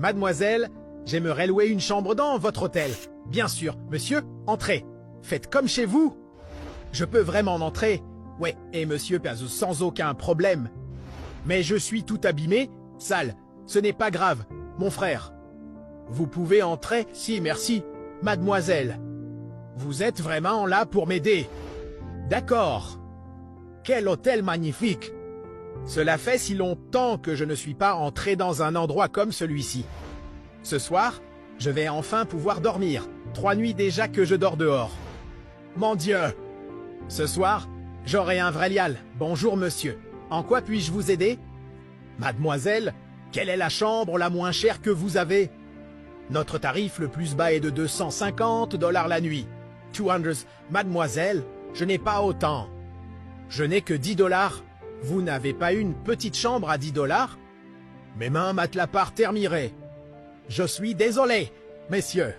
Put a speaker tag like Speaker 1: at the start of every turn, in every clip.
Speaker 1: Mademoiselle, j'aimerais louer une chambre dans votre hôtel. Bien sûr, monsieur, entrez. Faites comme chez vous. Je peux vraiment entrer. Ouais, et monsieur passe sans aucun problème. Mais je suis tout abîmé, sale. Ce n'est pas grave, mon frère. Vous pouvez entrer? Si, merci, mademoiselle. Vous êtes vraiment là pour m'aider. D'accord. Quel hôtel magnifique. Cela fait si longtemps que je ne suis pas entré dans un endroit comme celui-ci. Ce soir, je vais enfin pouvoir dormir. 3 nuits déjà que je dors dehors. Mon Dieu! Ce soir, j'aurai un vrai lial. Bonjour monsieur. En quoi puis-je vous aider? Mademoiselle, quelle est la chambre la moins chère que vous avez? Notre tarif le plus bas est de $250 la nuit. 200. Mademoiselle, je n'ai pas autant. Je n'ai que $10. Vous n'avez pas une petite chambre à $10? Mes mains matelas par terminées. Je suis désolé, messieurs.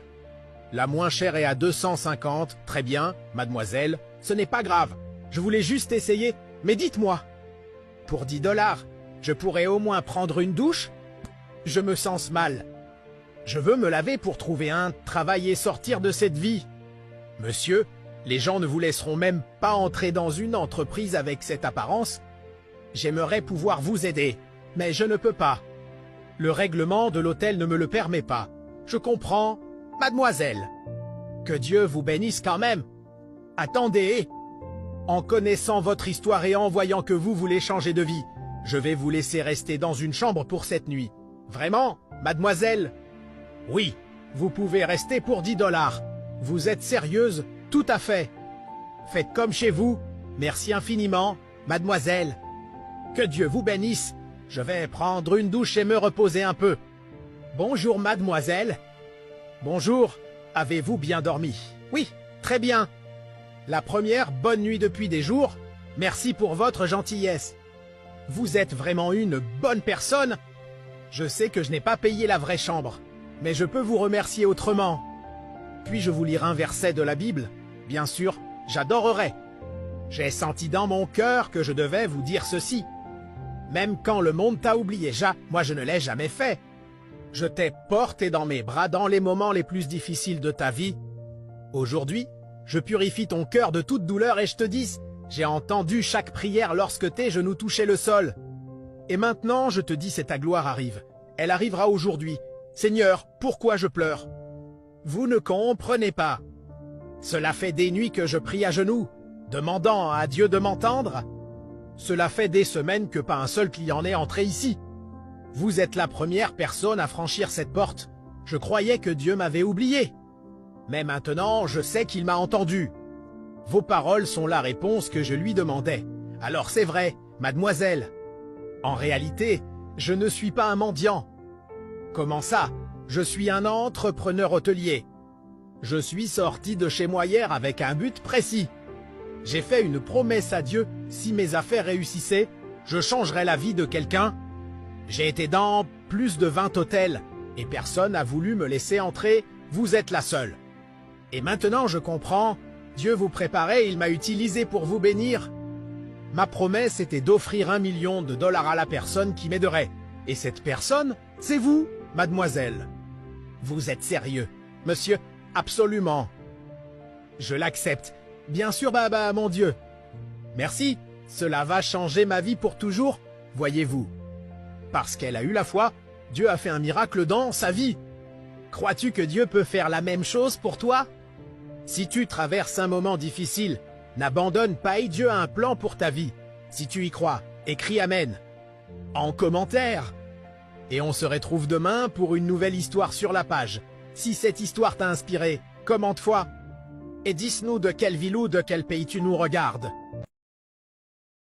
Speaker 1: La moins chère est à 250. Très bien, mademoiselle. Ce n'est pas grave. Je voulais juste essayer. Mais dites-moi. Pour $10, je pourrais au moins prendre une douche? Je me sens mal. Je veux me laver pour trouver un travail et sortir de cette vie. Monsieur, les gens ne vous laisseront même pas entrer dans une entreprise avec cette apparence. J'aimerais pouvoir vous aider, mais je ne peux pas. Le règlement de l'hôtel ne me le permet pas. Je comprends, mademoiselle. Que Dieu vous bénisse quand même. Attendez. En connaissant votre histoire et en voyant que vous voulez changer de vie, je vais vous laisser rester dans une chambre pour cette nuit. Vraiment, mademoiselle? Oui, vous pouvez rester pour $10. Vous êtes sérieuse? Tout à fait. Faites comme chez vous. Merci infiniment, mademoiselle. Que Dieu vous bénisse. Je vais prendre une douche et me reposer un peu. Bonjour, mademoiselle. Bonjour. Avez-vous bien dormi? Oui, très bien. La première bonne nuit depuis des jours. Merci pour votre gentillesse. Vous êtes vraiment une bonne personne. Je sais que je n'ai pas payé la vraie chambre, mais je peux vous remercier autrement. Puis-je vous lire un verset de la Bible? Bien sûr, j'adorerais. J'ai senti dans mon cœur que je devais vous dire ceci. Même quand le monde t'a oublié, moi je ne l'ai jamais fait. Je t'ai porté dans mes bras dans les moments les plus difficiles de ta vie. Aujourd'hui, je purifie ton cœur de toute douleur et je te dis, j'ai entendu chaque prière lorsque tes genoux touchaient le sol. Et maintenant, je te dis, c'est ta gloire arrive. Elle arrivera aujourd'hui. Seigneur, pourquoi je pleure? Vous ne comprenez pas. Cela fait des nuits que je prie à genoux, demandant à Dieu de m'entendre. Cela fait des semaines que pas un seul client n'est entré ici. Vous êtes la première personne à franchir cette porte. Je croyais que Dieu m'avait oublié. Mais maintenant, je sais qu'il m'a entendu. Vos paroles sont la réponse que je lui demandais. Alors c'est vrai, mademoiselle. En réalité, je ne suis pas un mendiant. Comment ça? Je suis un entrepreneur hôtelier. Je suis sorti de chez moi hier avec un but précis. J'ai fait une promesse à Dieu, si mes affaires réussissaient, je changerais la vie de quelqu'un. J'ai été dans plus de 20 hôtels, et personne n'a voulu me laisser entrer, vous êtes la seule. Et maintenant je comprends, Dieu vous préparait, il m'a utilisé pour vous bénir. Ma promesse était d'offrir $1 million à la personne qui m'aiderait. Et cette personne, c'est vous, mademoiselle. Vous êtes sérieux, monsieur? Absolument. Je l'accepte. Bien sûr, mon Dieu. Merci, cela va changer ma vie pour toujours, voyez-vous. Parce qu'elle a eu la foi, Dieu a fait un miracle dans sa vie. Crois-tu que Dieu peut faire la même chose pour toi? Si tu traverses un moment difficile, n'abandonne pas et Dieu a un plan pour ta vie. Si tu y crois, écris Amen en commentaire. Et on se retrouve demain pour une nouvelle histoire sur la page. Si cette histoire t'a inspiré, commente-toi. Et dis-nous de quelle ville ou de quel pays tu nous regardes.